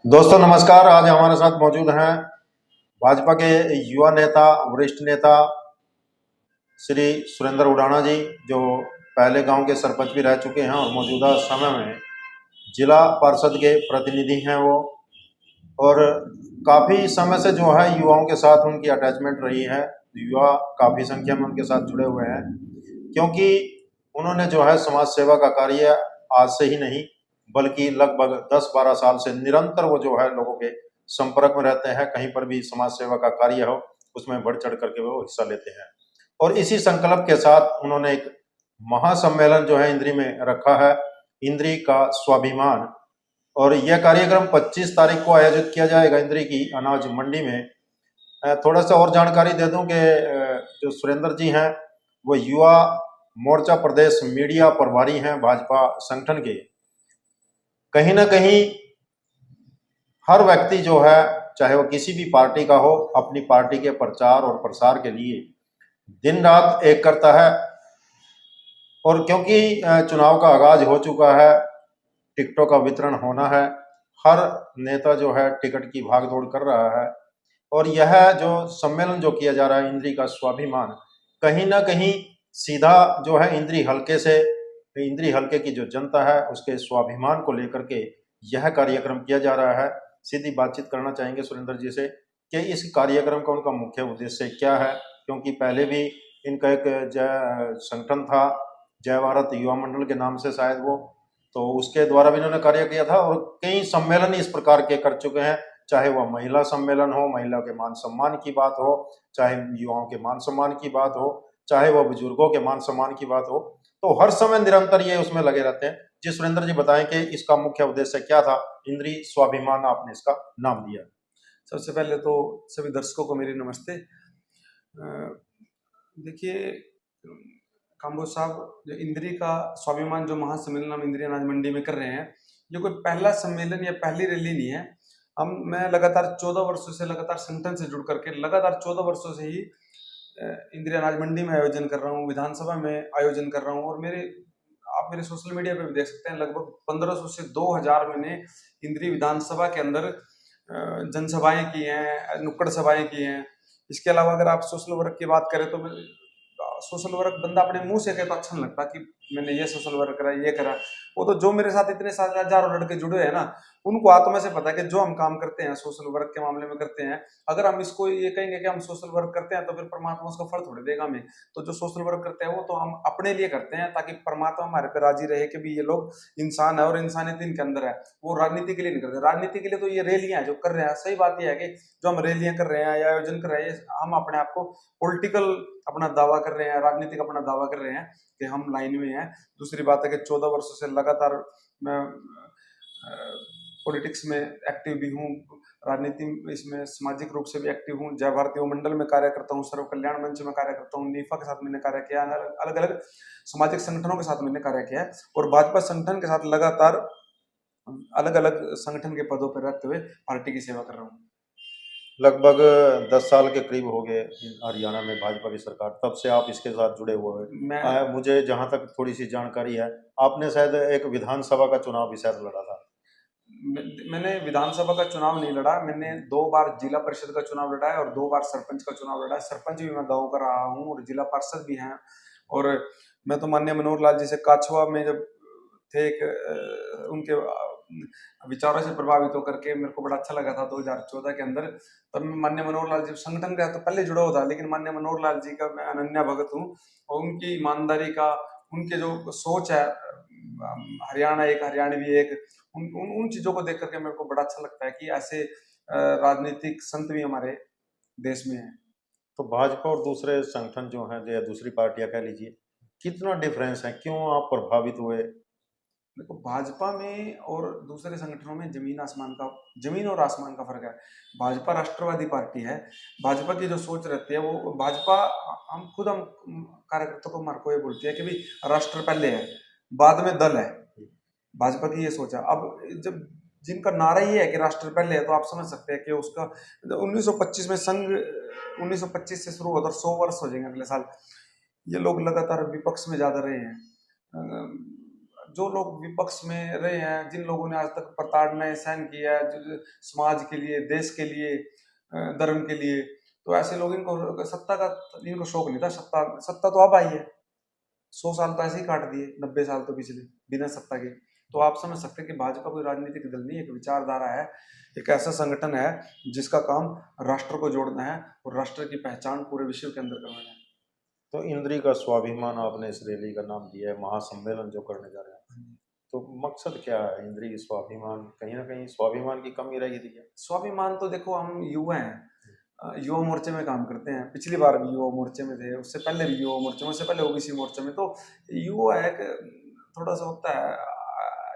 दोस्तों नमस्कार। आज हमारे साथ मौजूद हैं भाजपा के युवा नेता, वरिष्ठ नेता श्री सुरेंद्र उडाना जी, जो पहले गांव के सरपंच भी रह चुके हैं और मौजूदा समय में जिला पार्षद के प्रतिनिधि हैं वो। और काफ़ी समय से जो है युवाओं के साथ उनकी अटैचमेंट रही है। युवा काफ़ी संख्या में उनके साथ जुड़े हुए हैं, क्योंकि उन्होंने जो है समाज सेवा का कार्य आज से ही नहीं बल्कि लगभग 10-12 साल से निरंतर वो जो है लोगों के संपर्क में रहते हैं। कहीं पर भी समाज सेवा का कार्य हो उसमें बढ़ चढ़ करके वो हिस्सा लेते हैं। और इसी संकल्प के साथ उन्होंने एक महासम्मेलन जो है इंद्री में रखा है, इंद्री का स्वाभिमान। और यह कार्यक्रम 25 तारीख को आयोजित किया जाएगा इंद्री की अनाज मंडी में। थोड़ा सा और जानकारी दे दूं कि जो सुरेंद्र जी हैं वो युवा मोर्चा प्रदेश मीडिया प्रभारी हैं भाजपा संगठन के। कहीं ना कहीं हर व्यक्ति जो है, चाहे वो किसी भी पार्टी का हो, अपनी पार्टी के प्रचार और प्रसार के लिए दिन रात एक करता है। और क्योंकि चुनाव का आगाज हो चुका है, टिकटों का वितरण होना है, हर नेता जो है टिकट की भागदौड़ कर रहा है। और यह जो सम्मेलन जो किया जा रहा है इंद्री का स्वाभिमान, कहीं ना कहीं सीधा जो है इंद्री हल्के की जो जनता है उसके स्वाभिमान को लेकर के यह कार्यक्रम किया जा रहा है। सीधी बातचीत करना चाहेंगे सुरेंद्र जी से कि इस कार्यक्रम का उनका मुख्य उद्देश्य क्या है, क्योंकि पहले भी इनका एक संगठन था, जय भारत युवा मंडल के नाम से शायद वो, तो उसके द्वारा भी इन्होंने कार्य किया था। और कई सम्मेलन इस प्रकार के कर चुके हैं, चाहे वह महिला सम्मेलन हो, महिला के मान सम्मान की बात हो, चाहे युवाओं के मान सम्मान की बात हो, चाहे वह बुजुर्गों के मान सम्मान की बात हो, तो हर समय निरंतर ये उसमें लगे रहते हैं। जी सुरेंद्र जी बताएं कि इसका मुख्य उद्देश्य क्या था, इंद्री स्वाभिमान आपने इसका नाम दिया। सबसे पहले तो सभी दर्शकों को मेरी नमस्ते। देखिए काम्बोज साहब, जो इंद्री का स्वाभिमान जो महासम्मेलन हम इंद्री अनाज मंडी में कर रहे हैं, ये कोई पहला सम्मेलन या पहली रैली नहीं है। मैं लगातार 14 वर्षों से लगातार संगठन से जुड़ करके लगातार 14 वर्षों से ही इंद्री अनाज मंडी में आयोजन कर रहा हूँ, विधानसभा में आयोजन कर रहा हूँ। और आप मेरे सोशल मीडिया पे भी देख सकते हैं, लगभग 1500 से 2000 मैंने इंद्री विधानसभा के अंदर जनसभाएं की हैं, नुक्कड़ सभाएं की हैं। इसके अलावा अगर आप सोशल वर्क की बात करें तो सोशल वर्क बंदा अपने मुंह से कहे तो अच्छा नहीं लगता कि मैंने ये सोशल वर्क करा, ये करा। वो तो जो मेरे साथ इतने सारे हजारों लड़के जुड़े हैं ना, उनको आत्मा से पता है कि जो हम काम करते हैं सोशल वर्क के मामले में करते हैं, अगर हम इसको ये कहेंगे कि हम सोशल वर्क करते हैं तो फिर परमात्मा उसका फल थोड़ी देगा हमें। तो जो सोशल वर्क करते हैं वो तो हम अपने लिए करते हैं, ताकि परमात्मा हमारे पे राजी रहे कि भी ये लोग इंसान है और इंसानियत इनके अंदर है। वो राजनीति के लिए नहीं करते। राजनीति के लिए तो ये रैलियां जो कर रहे हैं, सही बात यह है कि जो हम रैलियां कर रहे हैं या आयोजन कर रहे हैं, हम अपने आप को पॉलिटिकल अपना दावा कर रहे हैं, राजनीतिक अपना दावा कर रहे हैं कि हम लाइन में हैं। दूसरी बात है कि 14 वर्षों से लगातार मैं पॉलिटिक्स में एक्टिव भी हूँ, राजनीति इसमें सामाजिक रूप से भी एक्टिव हूँ। जय भारत युवा मंडल में कार्य करता हूँ, सर्व कल्याण मंच में कार्य करता हूँ, नीफा के साथ मैंने कार्य किया, अलग अलग सामाजिक संगठनों के साथ मैंने कार्य किया है। और भाजपा संगठन के साथ लगातार अलग अलग संगठन के पदों पर रहते हुए पार्टी की सेवा कर रहा हूँ। लगभग 10 साल के करीब हो गए हरियाणा में भाजपा की सरकार, तब से आप इसके साथ जुड़े हुए हैं। मुझे जहां तक थोड़ी सी जानकारी है, आपने शायद एक विधानसभा का चुनाव भी शायद लड़ा था। मैंने विधानसभा का चुनाव नहीं लड़ा, मैंने 2 बार जिला परिषद का चुनाव लड़ा है और 2 बार सरपंच का चुनाव लड़ा है। सरपंच भी मैं गाँव का रहा हूँ और जिला पार्षद भी हैं। और मैं तो माननीय मनोहर लाल जी से काछवा में जब थे, उनके विचारों से प्रभावित होकर के मेरे को बड़ा अच्छा लगा था 2014 के अंदर। तब मैं माननीय मनोहर लाल जी संगठन का तो पहले जुड़ा हुआ था, लेकिन माननीय मनोहर लाल जी का मैं अनन्या भगत हूँ। और उनकी ईमानदारी का, उनके जो सोच है, हरियाणा एक हरियाणवी एक, उन उन उन चीजों को देख करके मेरे को बड़ा अच्छा लगता है कि ऐसे राजनीतिक संत भी हमारे देश में हैं। तो भाजपा और दूसरे संगठन जो हैं या दूसरी पार्टियां कह लीजिए, कितना डिफरेंस है, क्यों आप प्रभावित हुए? देखो, भाजपा में और दूसरे संगठनों में जमीन और आसमान का फर्क है। भाजपा राष्ट्रवादी पार्टी है। भाजपा की जो सोच रहती है वो भाजपा, हम कार्यकर्ता को हमारे को ये बोलती है कि भाई राष्ट्र पहले है, बाद में दल है। भाजपा की ये सोच है। अब जब जिनका नारा ये है कि राष्ट्र पहले है, तो आप समझ सकते हैं कि उसका 1925 में संघ 1925 से शुरू होता, 100 वर्ष हो जाएंगे अगले साल। ये लोग लगातार विपक्ष में ज्यादा रहे हैं। जो लोग विपक्ष में रहे हैं, जिन लोगों ने आज तक प्रताड़नाएं सहन किया है, जो समाज के लिए, देश के लिए, धर्म के लिए, तो ऐसे लोग, इनको सत्ता का इनको शौक नहीं था। सत्ता सत्ता तो अब आई है, 100 साल तो ऐसे ही काट दिए, 90 साल तो पिछले बिना सत्ता के। तो आप समझ सकते हैं कि भाजपा कोई राजनीतिक दल नहीं, एक विचारधारा है, एक ऐसा संगठन है जिसका काम राष्ट्र को जोड़ना है और राष्ट्र की पहचान पूरे विश्व के अंदर करवाना है। तो इंद्री का स्वाभिमान आपने इस रैली का नाम दिया है, महासम्मेलन जो करने जा रहे हैं, तो मकसद क्या है? इंद्री की स्वाभिमान, कहीं ना कहीं स्वाभिमान की कमी रह गई थी क्या? स्वाभिमान तो देखो, हम युवा हैं, युवा मोर्चे में काम करते हैं, पिछली बार भी युवा मोर्चे में थे, उससे पहले भी युवा मोर्चे में, उससे पहले ओबीसी मोर्चे में। तो युवा एक थोड़ा सा होता है,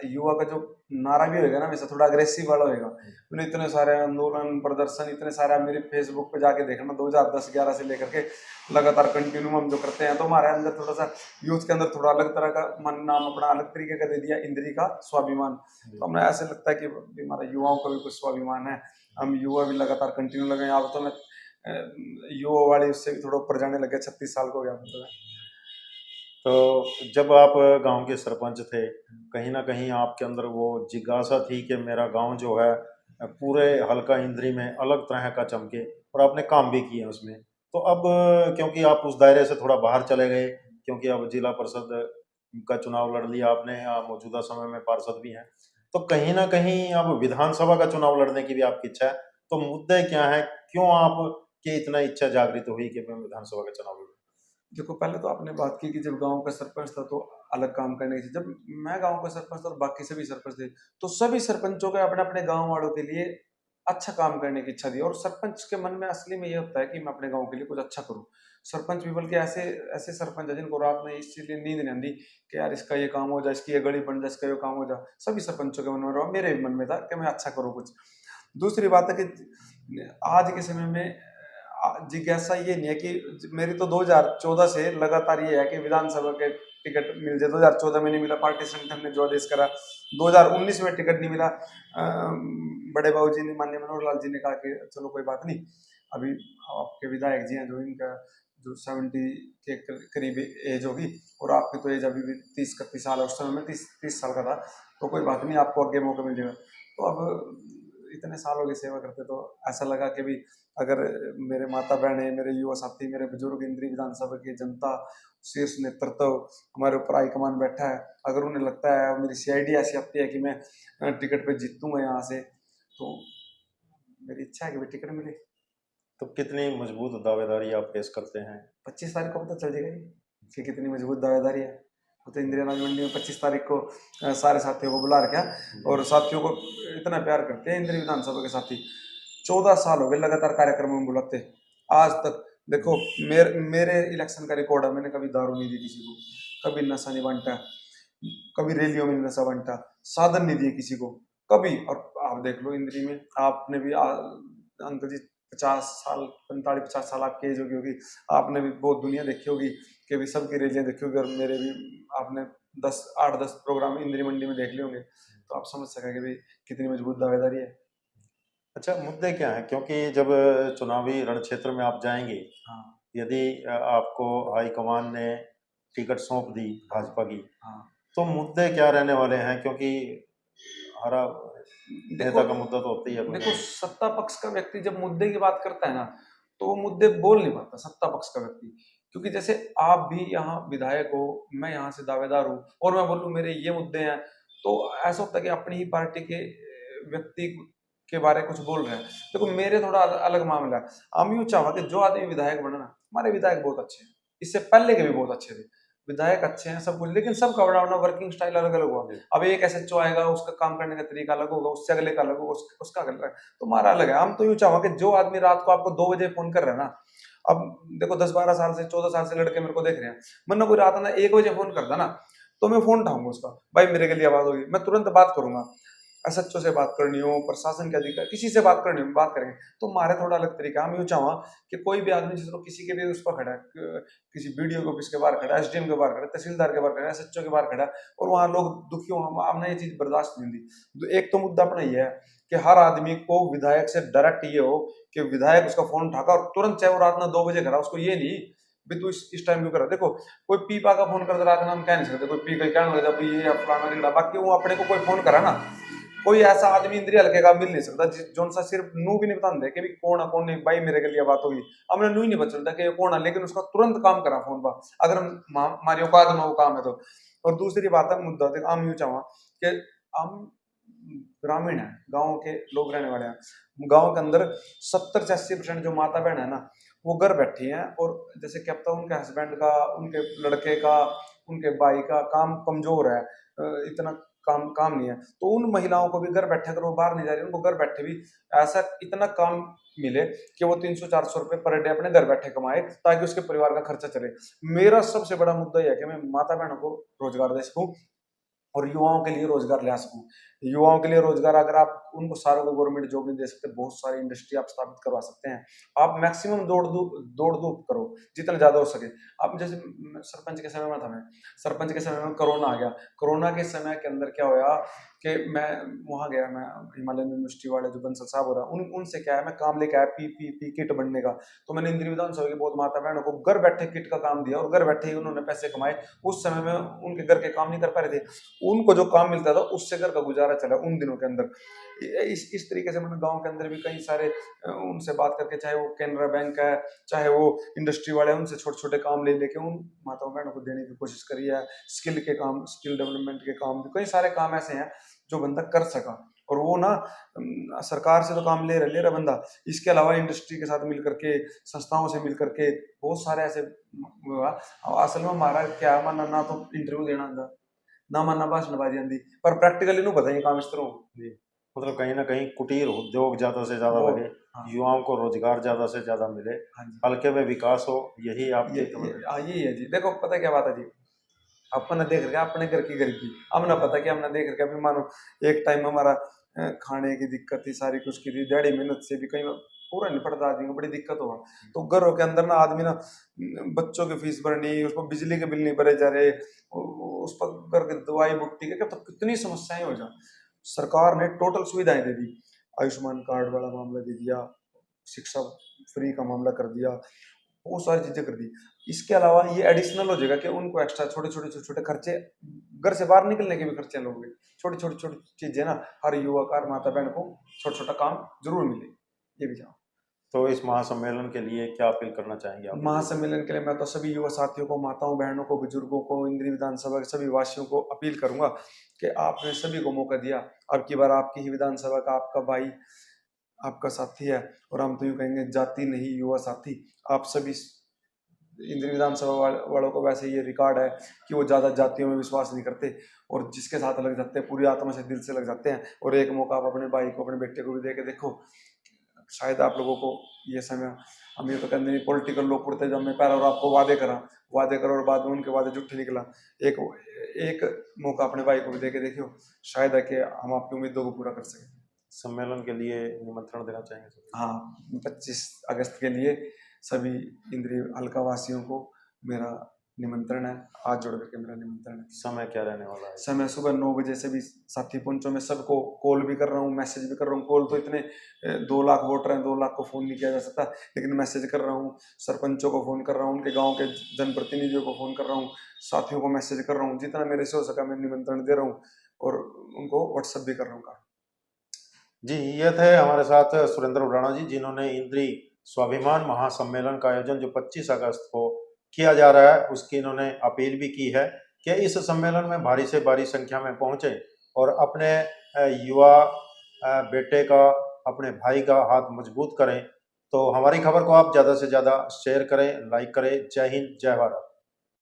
युवा का जो नारा भी होगा ना, वैसे थोड़ा अग्रेसिव वाला होगा। मैंने इतने सारे आंदोलन, प्रदर्शन, इतने सारे, मेरे फेसबुक पे जाके देखना, 2010-11 से लेकर के लगातार कंटिन्यू हम जो करते हैं, तो हमारे अंदर थोड़ा सा, यूथ के अंदर थोड़ा अलग तरह का मन, नाम अपना अलग तरीके का दे दिया, इंद्री का स्वाभिमान। तो हमें ऐसे लगता है कि हमारे युवाओं का भी कुछ स्वाभिमान है, हम युवा भी लगातार कंटिन्यू लगे। अब तो मैं युवा वाले उससे भी थोड़ा ऊपर जाने लगे, 36 साल को हो गया मतलब। तो जब आप गांव के सरपंच थे, कहीं ना कहीं आपके अंदर वो जिज्ञासा थी कि मेरा गांव जो है पूरे हल्का इंद्री में अलग तरह का चमके, और आपने काम भी किया उसमें। तो अब क्योंकि आप उस दायरे से थोड़ा बाहर चले गए, क्योंकि अब जिला परिषद का चुनाव लड़ लिया आपने, आप मौजूदा समय में पार्षद भी हैं, तो कहीं ना कहीं अब विधानसभा का चुनाव लड़ने की भी आपकी इच्छा है। तो मुद्दे क्या है, क्यों आपकी इतना इच्छा जागृत हुई कि मैं विधानसभा का चुनाव लड़ूं? देखो, पहले तो आपने बात की कि जब गांव का सरपंच था तो अलग काम करने की थी। जब मैं गांव का सरपंच था और बाकी सभी सरपंच थे, तो सभी सरपंचों के अपने अपने गांव वालों के लिए अच्छा काम करने की इच्छा थी। और सरपंच के मन में असली में ये होता है कि मैं अपने गांव के लिए कुछ अच्छा करूं। सरपंच भी बल्कि ऐसे ऐसे सरपंच है जिनको रात में इसलिए नींद नहीं आती कि यार इसका ये काम हो जाए, इसकी ये गली बन जाए, इसका ये काम हो जाए। सभी सरपंचों के मन में रहा, मेरे भी मन में था कि मैं अच्छा करूँ कुछ। दूसरी बात है कि आज के समय में जिज्ञासा ये नहीं है कि मेरी तो 2014 से लगातार ये है कि विधानसभा के टिकट मिल जाए। 2014 में नहीं मिला, पार्टी संगठन ने जो आदेश करा। 2019 में टिकट नहीं मिला, बड़े बाबू जी ने, माननीय मनोहर लाल जी ने कहा कि चलो कोई बात नहीं, अभी आपके विधायक जी हैं जो, इनका जो 70 के करीब एज होगी, और आपकी तो एज अभी भी 30-31 साल है, उस समय में 30 साल का था, तो कोई बात नहीं, आपको आगे मौका मिल जाएगा। तो अब इतने सालों की सेवा करते तो ऐसा लगा कि भी अगर मेरे माता बहने, मेरे युवा साथी, मेरे बुजुर्ग, इंद्री विधानसभा की जनता, शीर्ष नेतृत्व, हमारे ऊपर हाईकमान बैठा है, अगर उन्हें लगता है, मेरी सीआईडी ऐसी आती है कि मैं टिकट पे जीतूंगा यहाँ से, तो मेरी इच्छा है कि भाई टिकट मिले। तो कितनी मजबूत दावेदारी आप पेश करते हैं? 25 तारीख को पता चल जाएगा कि कितनी मजबूत दावेदारी है। वो तो इंदिरा अनाज मंडी में 25 तारीख को सारे साथियों को बुला रखा, और साथियों को इतना प्यार करते हैं इंदिरा विधानसभा के साथी। 14 साल हो गए लगातार कार्यक्रम में बुलाते, आज तक देखो मेरे इलेक्शन का रिकॉर्ड है, मैंने कभी दारू नहीं दी किसी को, कभी नशा नहीं बांटा, कभी रैलियों में नशा बांटा, साधन नहीं दिए किसी को कभी। और आप देख लो इंद्री में, आपने भी अंकल जी 50 साल, 45-50 साल आपकी एज होगी, आपने भी बहुत दुनिया देखी होगी कि भी सबकी रैलियां देखी होगी, और मेरे भी आपने 8-10 प्रोग्राम इंदिरी मंडी में देख लिए होंगे, तो आप समझ सकेंगे भी कितनी मजबूत दावेदारी है। अच्छा, मुद्दे क्या हैं? क्योंकि जब चुनावी रण क्षेत्र में आप जाएंगे, हाँ, यदि आपको हाईकमान ने टिकट सौंप दी भाजपा की, हाँ। तो मुद्दे क्या रहने वाले हैं? क्योंकि हरा देखो नेता का मुद्दा तो होता ही है कोई ना देखो, कोई। सत्ता पक्ष का व्यक्ति जब मुद्दे की बात करता है ना, तो वो मुद्दे बोल नहीं पाता सत्ता पक्ष का व्यक्ति। क्योंकि जैसे आप भी यहाँ विधायक हो, मैं यहाँ से दावेदार हूँ, और मैं बोलूँ मेरे ये मुद्दे हैं, तो ऐसा होता है कि अपनी ही पार्टी के व्यक्ति के बारे में कुछ बोल रहे हैं। देखो, मेरे थोड़ा अलग मामला है। हम यूँ चाहा कि जो आदमी विधायक बना ना, हमारे विधायक बहुत अच्छे हैं, इससे पहले के भी बहुत अच्छे थे, विधायक अच्छे हैं सब कुछ, लेकिन सबका बड़ा अपना वर्किंग स्टाइल अलग अलग हुआ। अब एक एसएचओ आएगा, उसका काम करने का तरीका अलग होगा, उससे अगले का अलग होगा, उसका अलग है, तो हमारा अलग है। हम तो यूँ चाहो कि जो आदमी रात को आपको 2 बजे फोन कर रहा है ना, अब देखो 10-12 साल से, 14 साल से लड़के मेरे को देख रहे हैं, वरना कोई रात ना 1 बजे फोन करता ना, तो मैं फोन उठाऊंगा उसका, भाई मेरे के लिए आवाज होगी, मैं तुरंत बात करूंगा। एसएचओ से बात करनी हो, प्रशासन के अधिकारी, किसी से बात करनी हो, बात करेंगे। तो हमारे थोड़ा अलग तरीका, हम यूँ चाहो कि कोई भी आदमी जिसको किसी के भी उस पर खड़ा है, किसी बीडीओ ऑफिस के बाहर खड़ा है, एसडीएम के बाहर खड़ा है, तहसीलदार के बाहर खड़ा है, एसएचओ के बाहर खड़ा है, और वहाँ लोग दुखी हो, हमने ये चीज बर्दाश्त नहीं दी। एक तो मुद्दा अपना ये है कि हर आदमी को विधायक से डायरेक्ट ये हो कि विधायक उसका फोन उठाकर और तुरंत, चाहे वो रात में 2 बजे करा, उसको ये नहीं भी तू इस टाइम क्यों कर रहा है? देखो कोई पीपा का फोन कर दे रात में, हम कह नहीं सकते कोई पी का कहने लगे भाई ये फलाना ढिंगड़ा, बाकी वो अपने को कोई फोन करा ना, कोई ऐसा आदमी इंद्री हल्के का मिल नहीं सकता जोन सा सिर्फ नू भी नहीं बताते कि भी कौन है कौन नहीं, भाई मेरे के लिए बात होगी, हमने नू ही नहीं पता चलता कि ये कौन है, लेकिन उसका तुरंत काम करा फोन पर, अगर हमारी औकात में वो काम है तो। और दूसरी बात है मुद्दा, देख हम यूं चाहवा कि हम ग्रामीण है, गाँव के लोग रहने वाले हैं, गाँव के अंदर 70 से 80% जो माता बहन है ना वो घर बैठी हैं, और जैसे क्या पता उनके हस्बैंड का, उनके लड़के का, उनके भाई का काम कमजोर है, इतना काम काम नहीं है, तो उन महिलाओं को भी घर बैठे, अगर वो बाहर नहीं जा रही, उनको घर बैठे भी ऐसा इतना काम मिले कि वो 300-400 रुपए पर डे अपने घर बैठे कमाए, ताकि उसके परिवार का खर्चा चले। मेरा सबसे बड़ा मुद्दा यह है कि मैं माता बहनों को रोजगार दे सकूं और युवाओं के लिए रोजगार ला सकूं। युवाओं के लिए रोजगार, अगर आप उनको सारों को गवर्नमेंट जॉब नहीं दे सकते, बहुत सारी इंडस्ट्री आप स्थापित करवा सकते हैं। आप मैक्सिमम दौड़ धूप करो जितना ज्यादा हो सके। आप जैसे सरपंच के समय में था, मैं सरपंच के समय में कोरोना आ गया, कोरोना के समय के अंदर क्या हुआ कि मैं वहां गया, मैं हिमालयन यूनिवर्सिटी वाले जो बंसल साहब हो रहा है उनसे क्या है, मैं काम लेके आया पी किट बनने का, तो मैंने इंद्री विधानसभा की बहुत माता बहनों को घर बैठे किट का काम दिया, और घर बैठे ही उन्होंने पैसे कमाए। उस समय में उनके घर के काम नहीं कर पा रहे थे, उनको जो काम मिलता था उससे घर का गुजारा चला उन दिनों के अंदर। इस तरीके से मैंने गांव के अंदर भी कई सारे उनसे बात करके, चाहे वो कैनरा बैंक है, चाहे वो इंडस्ट्री वाले हैं, उनसे छोटे छोटे काम ले लेके उन माताओं बहनों को देने की कोशिश करी है। स्किल के काम, स्किल डेवलपमेंट के काम, कई सारे काम ऐसे हैं जो बंदा कर सका, और वो ना सरकार से तो काम ले रहा बंदा, इसके अलावा इंडस्ट्री के साथ मिल करके, संस्थाओं से मिल करके बहुत सारे ऐसे हुआ। असल में हमारा क्या मानना, ना तो इंटरव्यू देना आंदा, ना मानना भाषणबाजी आंदी, पर प्रैक्टिकली नहीं पता ये काम इस तरह हो। जी, मतलब कहीं ना कहीं कुटीर उद्योग ज्यादा से ज्यादा वो लगे, हाँ युवाओं को रोजगार ज्यादा से ज्यादा मिले, हाँ जी, हल्के में विकास हो, यही आप यही है जी। देखो पता क्या बात है जी, अपने देख रहे अपने घर की गरीबी, हमने पता कि हमने देख रहे अभी मानो एक टाइम हमारा खाने की दिक्कत थी, सारी कुछ की थी, दिहाड़ी मेहनत से भी कहीं पूरा नहीं पड़ता, आदमी को बड़ी दिक्कत हुआ, तो घरों के अंदर ना आदमी ना बच्चों की फीस भरनी, उसको बिजली के बिल नहीं भरे जा रहे, उस पर घर की दवाई बुट्टी के, तो कितनी समस्याएं हो जा। सरकार ने टोटल सुविधाएं दे दी, आयुष्मान कार्ड वाला मामला दे दिया, शिक्षा फ्री का मामला कर दिया, बहुत सारी चीजें कर दी। इसके अलावा ये एडिशनल हो जाएगा कि उनको एक्स्ट्रा छोटे खर्चे, घर से बाहर निकलने के भी खर्चे लोगे, छोटी चीजें ना, हर युवा का, हर माता बहन को छोटा काम जरूर मिले, ये भी चाहूँ। तो इस महासम्मेलन के लिए क्या अपील करना चाहेंगे आप? महासम्मेलन के लिए मैं तो सभी युवा साथियों को, माताओं बहनों को, बुजुर्गों को, इंद्री विधानसभा के सभी वासियों को अपील करूंगा कि आपने सभी को मौका दिया, अब की बार आपकी ही विधानसभा का आपका भाई, आपका साथी है, और हम तो यूं कहेंगे जाति नहीं युवा साथी। आप सभी इंद्री विधानसभा वालों को वैसे ये रिकॉर्ड है कि वो ज्यादा जातियों में विश्वास नहीं करते, और जिसके साथ लग जाते हैं पूरी आत्मा से, दिल से लग जाते हैं। और एक मौका आप अपने भाई को, अपने बेटे को भी दे के देखो, शायद आप लोगों को ये समय, हम ये तो कहते नहीं पॉलिटिकल लोग पुरते जब मैं पैर और आपको वादे करो और बाद में उनके वादे झूठे निकला, एक एक मौका अपने भाई को भी दे के देखियो, शायद है कि हम आपकी उम्मीदों को पूरा कर सकें। सम्मेलन के लिए निमंत्रण देना चाहेंगे? हाँ, 25 अगस्त के लिए सभी इंद्री हल्का वासियों को मेरा निमंत्रण है, हाथ जोड़ करके मेरा निमंत्रण है। समय क्या रहने वाला है? समय सुबह 9 बजे से भी साथी पहुंचो, मैं सबको कॉल भी कर रहा हूँ, मैसेज भी कर रहा हूँ। कॉल तो इतने 2 लाख वोटर हैं, 2 लाख को फोन नहीं किया जा सकता, लेकिन मैसेज कर रहा हूँ, सरपंचों को फोन कर रहा हूँ, उनके गाँव के जनप्रतिनिधियों को फोन कर रहा हूँ, साथियों को मैसेज कर रहा हूँ, जितना मेरे से हो सका मैं निमंत्रण दे रहा हूँ, और उनको व्हाट्सएप भी कर रहा हूँ। जी, ये थे हमारे साथ सुरेंद्र उडाणा जी, जिन्होंने इंद्री स्वाभिमान महासम्मेलन का आयोजन जो 25 अगस्त को किया जा रहा है उसकी इन्होंने अपील भी की है कि इस सम्मेलन में भारी से भारी संख्या में पहुंचे और अपने युवा बेटे का, अपने भाई का हाथ मजबूत करें। तो हमारी खबर को आप ज़्यादा से ज़्यादा शेयर करें, लाइक करें। जय हिंद, जय भारत।